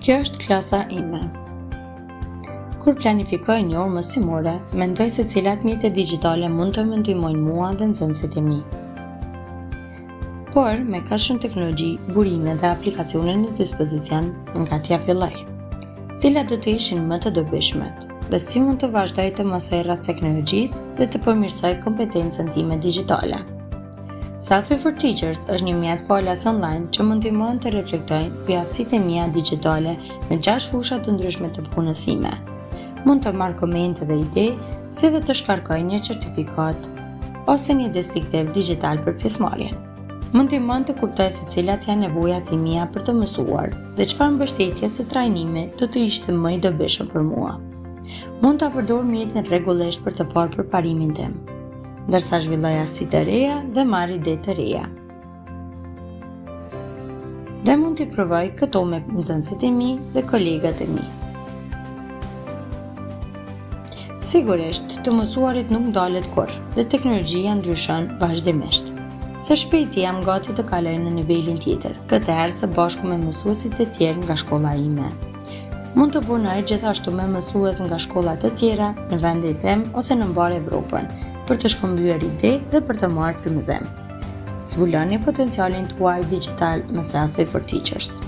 Kjo është klasa ime. Kur planifikoj një orë mësimore, mendoj se cilat mjete digjitale mund të më ndihmojnë mua dhe nxënësit e mi. Por, me ka shumë teknologji, burime dhe aplikacione në dispozicion, nga t'ja filloj. Cilat do të ishin më të dobishmet, dhe si mund të vazhdoj të mësoj rreth teknologjisë dhe të përmirësoj kompetencën time digjitale. Selfie for Teachers është një mjet falas online që më ndihmon të reflektoj mbi aftësitë e mia digjitale në 6 fusha të ndryshme të punës sime. Mund të marr komente dhe ide, si dhe të shkarkoj një certifikat ose një deskriptiv digital për pjesëmarrjen. Më ndihmon të kuptoj se cilat janë nevojat e mia për të mësuar dhe çfarë mbështetje së trajnimit do të ishte më i dobishëm për mua. Mund ta përdor mjetin rregullisht për të parë përparimin tim, ndërsa zhvilloj aftësi të reja dhe marr ide të reja. Dhe mund t'i provoj këto me nxënësit e mi dhe kolegat e mi. Sigurisht, të mësuarit nuk ndalet kurrë dhe teknologjia ndryshon vazhdimisht. Së shpejti jam gati të kaloj në nivelin tjetër, këtë herë së bashku me mësuesit e tjerë nga shkolla ime. Mund të punoj gjithashtu me mësues nga shkolla të tjera në vendin tim ose në mbar Evropën, për të shkëmbyer ide dhe për të marrë frymëzim. Zbuloni potencialin tuaj digital me Selfie for Teachers.